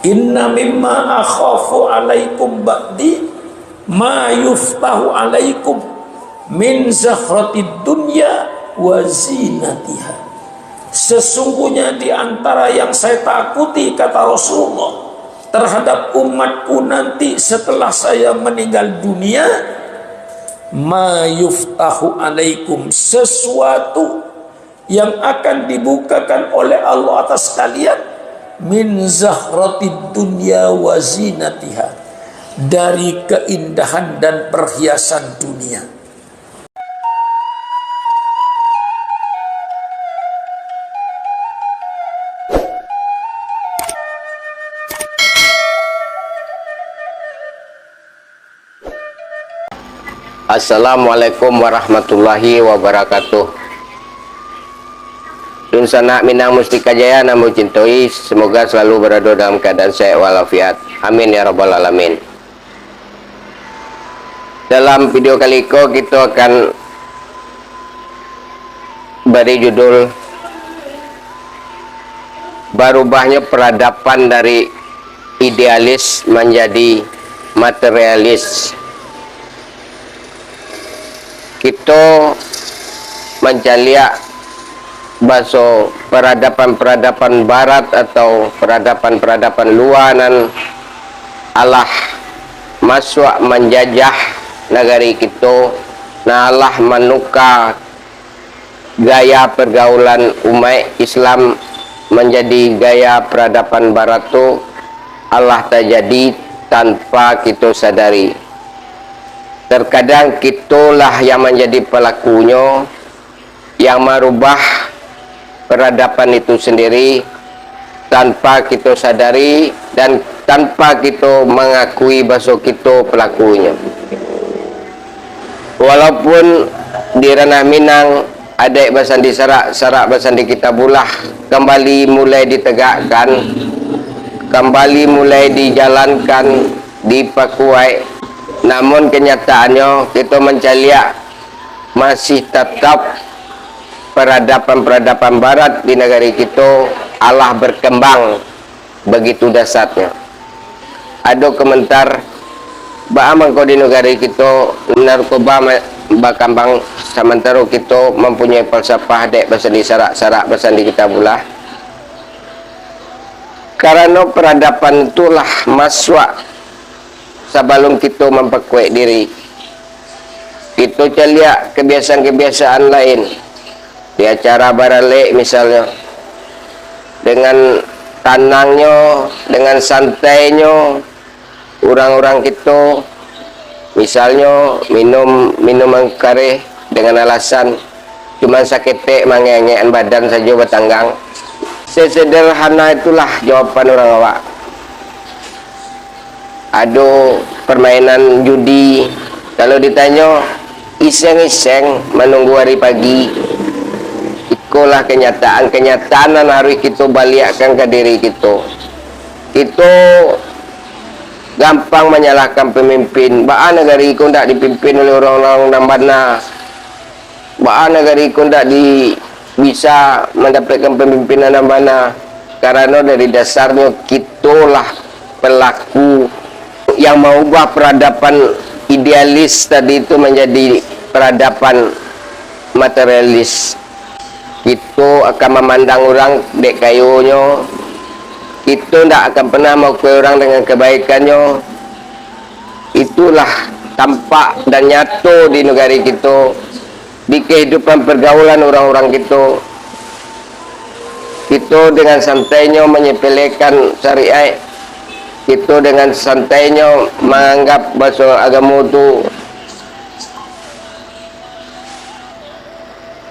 Inna mimma akhafu alaikum ba'di ma yuftahu alaikum min zahratid dunya wa zinatiha. Sesungguhnya di antara yang saya takuti, kata Rasulullah, terhadap umatku nanti setelah saya meninggal dunia, ma yuftahu alaikum, sesuatu yang akan dibukakan oleh Allah atas kalian, min zahratid dunya wa zinatiha, dari keindahan dan perhiasan dunia. Assalamualaikum warahmatullahi wabarakatuh. Dun sana minang mustika jaya, namu cintoi, semoga selalu berada dalam keadaan sehat walafiat. Amin ya rabbal alamin. Dalam video kali ini kita akan beri judul berubahnya peradaban dari idealis menjadi materialis. Kita mencari bahasa peradaban barat atau peradaban luaran Allah masuk menjajah negari kita, nah Allah menukar gaya pergaulan umat Islam menjadi gaya peradaban barat tu. Allah terjadi tanpa kita sadari. Terkadang kitalah yang menjadi pelakunya, yang merubah peradaban itu sendiri tanpa kita sadari dan tanpa kita mengakui bahwa kita pelakunya. Walaupun di ranah Minang ada bahasa di sarak bahasa di Kitabullah kembali mulai ditegakkan, kembali mulai dijalankan, dipakuai. Namun kenyataannya kita mencari masih tetap peradaban barat di negara kita Allah berkembang begitu dasarnya. Ada komentar bahwa di negara kita narkoba berkembang, sementara kita mempunyai falsafah dek bahasa di sarak bahasa di Kitabullah. Karena peradaban itulah masuk sebelum kita memperkuat diri. Kita cari kebiasaan-kebiasaan lain di acara baralek misalnya, dengan tenangnya, dengan santainya orang-orang kita misalnya minum minuman kareh dengan alasan cuma sakit mengengean badan saja bertanggang. Sesederhana itulah jawaban orang awak. Ada permainan judi, kalau ditanya iseng-iseng menunggu hari pagi, itulah kenyataan harus kita balikkan ke diri kita. Kita gampang menyalahkan pemimpin. Bahkan negara itu tidak dipimpin oleh orang-orang nambana. Bahkan negara itu tidak bisa mendapatkan pemimpinan nambana, karena dari dasarnya kitalah pelaku yang mengubah peradaban idealis tadi itu menjadi peradaban materialis. Kita akan memandang orang dek kayunya, kita tidak akan pernah mengakui orang dengan kebaikannya. Itulah tampak dan nyata di negara kita, di kehidupan pergaulan orang-orang kita. Kita dengan santainya menyepelekan syariat, kita dengan santainya menganggap bahasa agama itu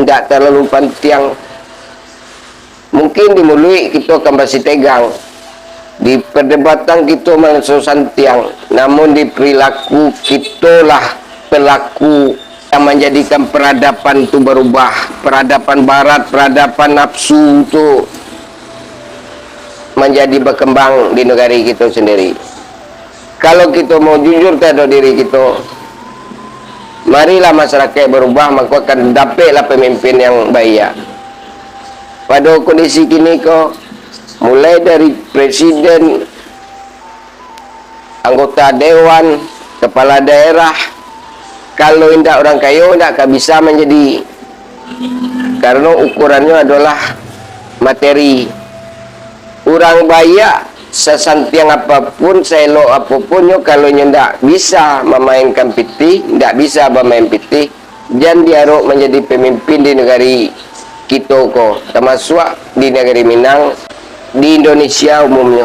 tidak terlalu penting. Mungkin di mulut kita akan masih tegang, di perdebatan kita masih santiang, namun di perilaku kitalah pelaku yang menjadikan peradaban itu berubah. Peradaban barat, peradaban nafsu itu menjadi berkembang di negara kita sendiri. Kalau kita mau jujur terhadap diri kita, marilah masyarakat berubah, maka akan dapatlah pemimpin yang baik. Pada kondisi kini kok, mulai dari presiden anggota dewan, kepala daerah. Kalau tidak orang kaya tidak akan bisa menjadi, karena ukurannya adalah materi. Orang bayak sesantiang apapun, selok apapun, kalau tidak bisa memainkan piti, tidak bisa bermain piti, jangan diarok menjadi pemimpin di negeri kita kok, termasuk di negeri Minang, di Indonesia umumnya.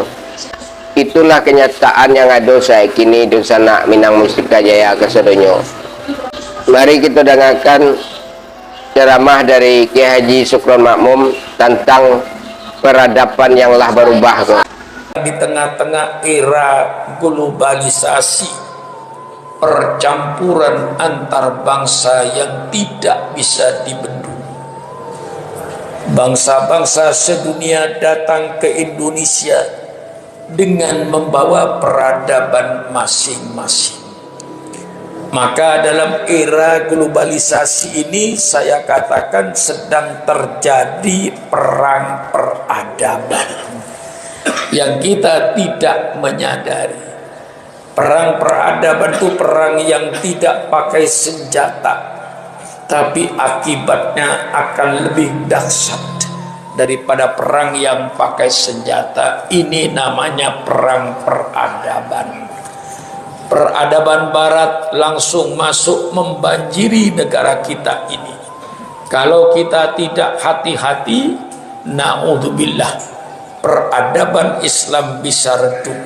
Itulah kenyataan yang ada saya kini di sana Minang Mustika Jaya kesedonyo. Mari kita dengarkan ceramah dari Kiai Haji Sukron Makmum tentang peradaban yang lah berubah kok. Di tengah-tengah era globalisasi, percampuran antar bangsa yang tidak bisa dibendung, bangsa-bangsa sedunia datang ke Indonesia dengan membawa peradaban masing-masing. Maka dalam era globalisasi ini saya katakan sedang terjadi perang peradaban yang kita tidak menyadari. Perang peradaban itu perang yang tidak pakai senjata, tapi akibatnya akan lebih dahsyat daripada perang yang pakai senjata. Ini namanya perang peradaban. Peradaban barat langsung masuk membanjiri negara kita ini. Kalau kita tidak hati-hati, naudzubillah, peradaban Islam bisa redup,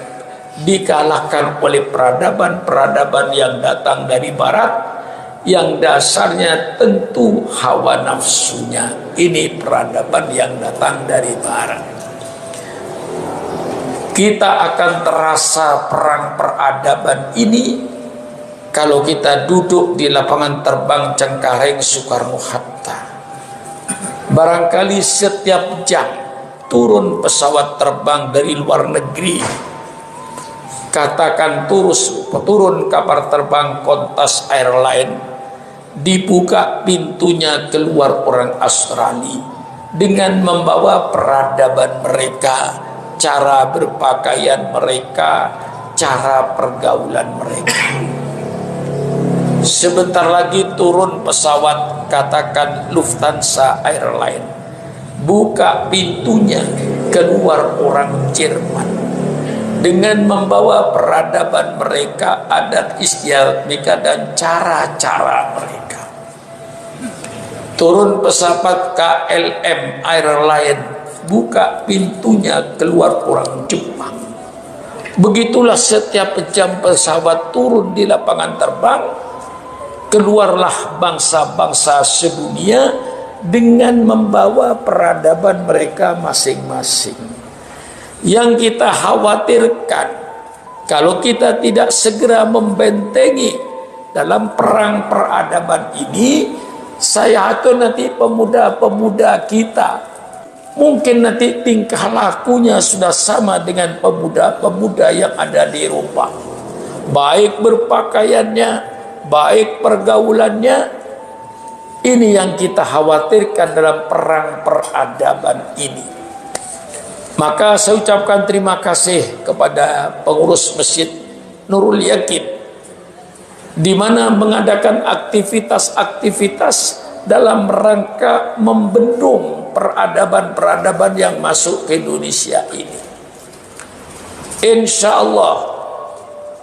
dikalahkan oleh peradaban-peradaban yang datang dari barat, yang dasarnya tentu hawa nafsunya. Ini peradaban yang datang dari barat. Kita akan terasa perang peradaban ini kalau kita duduk di lapangan terbang Cengkareng Soekarno-Hatta. Barangkali setiap jam turun pesawat terbang dari luar negeri, katakan turun kapal terbang Qantas Airline, dibuka pintunya keluar orang Australia dengan membawa peradaban mereka, cara berpakaian mereka, cara pergaulan mereka. Sebentar lagi turun pesawat katakan Lufthansa Airline, buka pintunya keluar orang Jerman dengan membawa peradaban mereka, adat istiadat mereka dan cara-cara mereka. Turun pesawat KLM Airline, buka pintunya keluar orang Jepang. Begitulah setiap jam pesawat turun di lapangan terbang, keluarlah bangsa-bangsa sedunia dengan membawa peradaban mereka masing-masing. Yang kita khawatirkan, kalau kita tidak segera membentengi dalam perang peradaban ini, saya atau nanti pemuda-pemuda kita mungkin nanti tingkah lakunya sudah sama dengan pemuda-pemuda yang ada di Eropa, baik berpakaiannya, baik pergaulannya. Ini yang kita khawatirkan dalam perang peradaban ini. Maka saya ucapkan terima kasih kepada pengurus Masjid Nurul Yakin, di mana mengadakan aktivitas-aktivitas dalam rangka membendung peradaban-peradaban yang masuk ke Indonesia ini. Insya Allah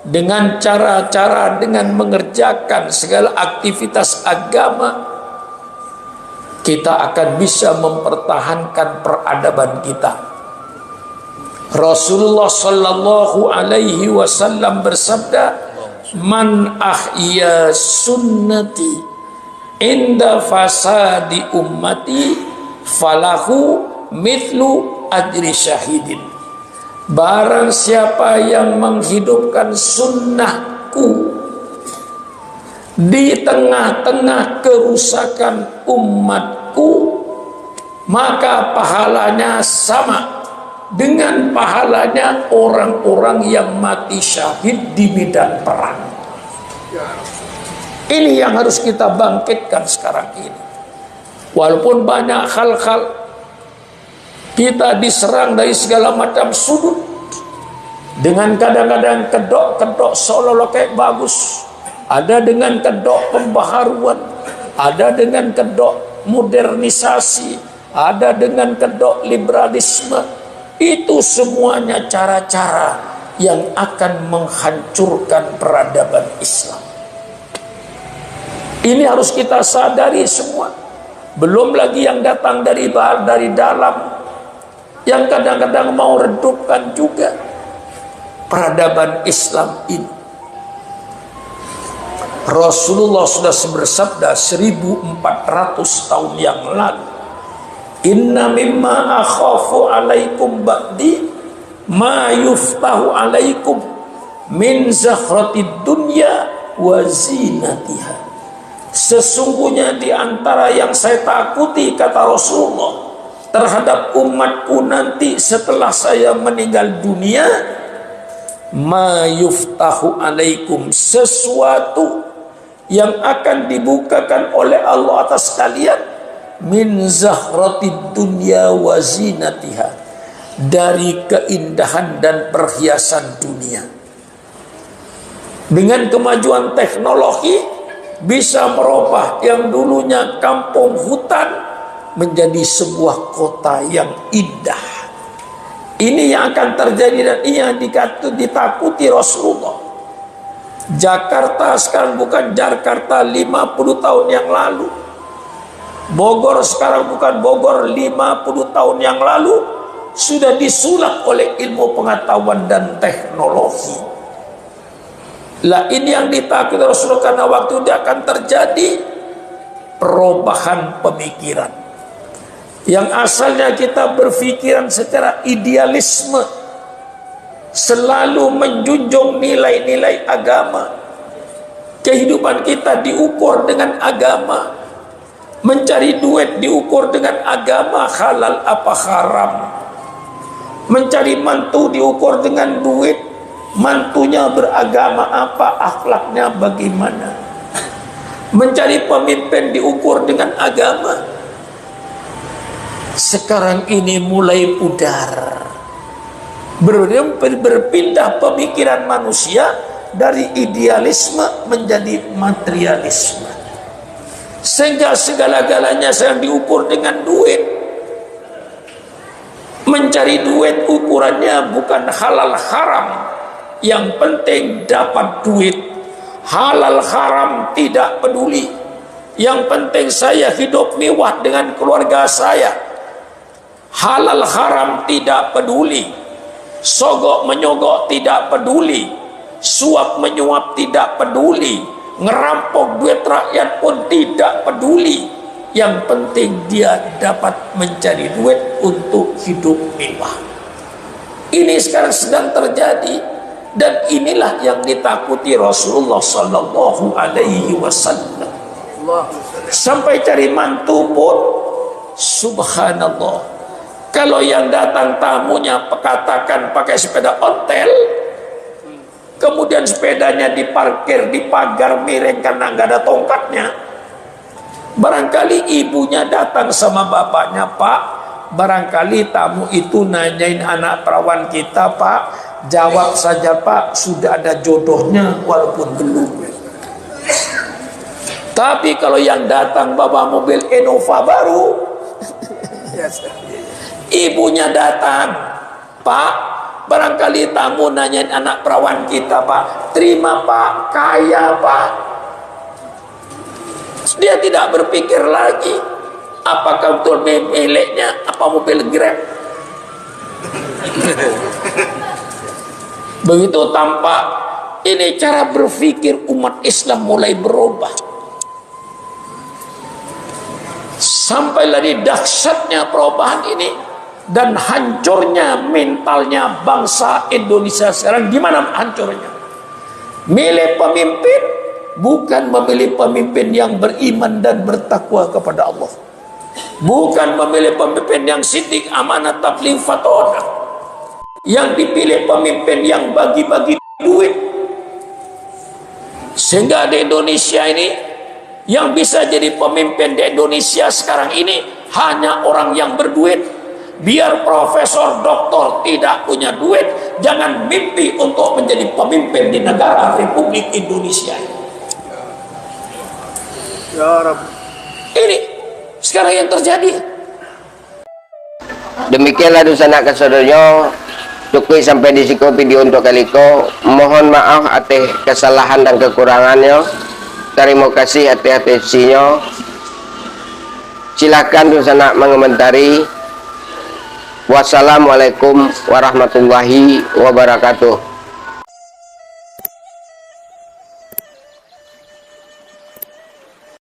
dengan cara-cara, dengan mengerjakan segala aktivitas agama, kita akan bisa mempertahankan peradaban kita. Rasulullah sallallahu alaihi wasallam bersabda, "Man ahya sunnati inda fasadi ummati falahu mithlu ajri syahidin." Barang siapa yang menghidupkan sunnahku di tengah-tengah kerusakan umatku, maka pahalanya sama dengan pahalanya orang-orang yang mati syahid di medan perang. Ini yang harus kita bangkitkan sekarang ini. Walaupun banyak hal-hal, kita diserang dari segala macam sudut, dengan kadang-kadang kedok-kedok seolah-olah kayak bagus, ada dengan kedok pembaharuan, ada dengan kedok modernisasi, ada dengan kedok liberalisme. Itu semuanya cara-cara yang akan menghancurkan peradaban Islam. Ini harus kita sadari semua. Belum lagi yang datang dari dalam, yang kadang-kadang mau redupkan juga peradaban Islam ini. Rasulullah sudah bersabda 1400 tahun yang lalu, inna mimma akhafu alaikum ba'di ma yuftahu alaikum min zahratid dunya wa zinatiha. Sesungguhnya di antara yang saya takuti, kata Rasulullah, terhadap umatku nanti setelah saya meninggal dunia, ma yuftahu alaikum, sesuatu yang akan dibukakan oleh Allah atas kalian, min zahratid dunya wa zinatiha, dari keindahan dan perhiasan dunia. Dengan kemajuan teknologi bisa merubah yang dulunya kampung hutan menjadi sebuah kota yang indah. Ini yang akan terjadi dan ini yang ditakuti Rasulullah. Jakarta sekarang bukan Jakarta 50 tahun yang lalu. Bogor sekarang bukan Bogor 50 tahun yang lalu. Sudah disulap oleh ilmu pengetahuan dan teknologi. Lah ini yang ditakuti Rasulullah, karena waktu itu akan terjadi perubahan pemikiran. Yang asalnya kita berpikiran secara idealisme, selalu menjunjung nilai-nilai agama. Kehidupan kita diukur dengan agama. Mencari duit diukur dengan agama, halal apa haram. Mencari mantu diukur dengan duit, mantunya beragama apa, akhlaknya bagaimana. Mencari pemimpin diukur dengan agama. Sekarang ini mulai pudar, berpindah pemikiran manusia dari idealisme menjadi materialisme, sehingga segala-galanya sedang diukur dengan duit. Mencari duit ukurannya bukan halal haram, yang penting dapat duit. Halal haram tidak peduli, yang penting saya hidup mewah dengan keluarga saya. Halal haram tidak peduli, sogok menyogok tidak peduli, suap menyuap tidak peduli, ngerampok duit rakyat pun tidak peduli. Yang penting dia dapat mencari duit untuk hidup mewah. Ini sekarang sedang terjadi, dan inilah yang ditakuti Rasulullah Sallallahu Alaihi Wasallam. Sampai cari mantu pun, subhanallah, kalau yang datang tamunya katakan pakai sepeda ontel, kemudian sepedanya diparkir di pagar miring karena nggak ada tongkatnya. Barangkali ibunya datang sama bapaknya, Pak, barangkali tamu itu nanyain anak perawan kita, Pak. Jawab saja, Pak, sudah ada jodohnya walaupun belum. Tapi kalau yang datang bawa mobil Innova baru, ibunya datang, Pak, barangkali tamu nanyain anak perawan kita, Pak. Terima, Pak, kaya, Pak. Dia tidak berpikir lagi apakah betul miliknya apa mobil Grab. Begitu tampak ini cara berpikir umat Islam mulai berubah. Sampailah di dahsyatnya perubahan ini dan hancurnya mentalnya bangsa Indonesia sekarang. Gimana hancurnya? Milih pemimpin bukan memilih pemimpin yang beriman dan bertakwa kepada Allah, bukan memilih pemimpin yang sidik, amanah, tabligh, fatodah. Yang dipilih pemimpin yang bagi-bagi duit. Sehingga di Indonesia ini, yang bisa jadi pemimpin di Indonesia sekarang ini hanya orang yang berduit. Biar profesor doktor tidak punya duit, jangan mimpi untuk menjadi pemimpin di negara Republik Indonesia. Ya Rabb. Ini sekarang yang terjadi. Demikianlah dosa nak kesaudara, cukup sampai di siku video untuk kali ko. Mohon maaf atas kesalahan dan kekurangannya. Terima kasih atas atensinya. Silakan dosa nak mengomentari. Wassalamualaikum warahmatullahi wabarakatuh.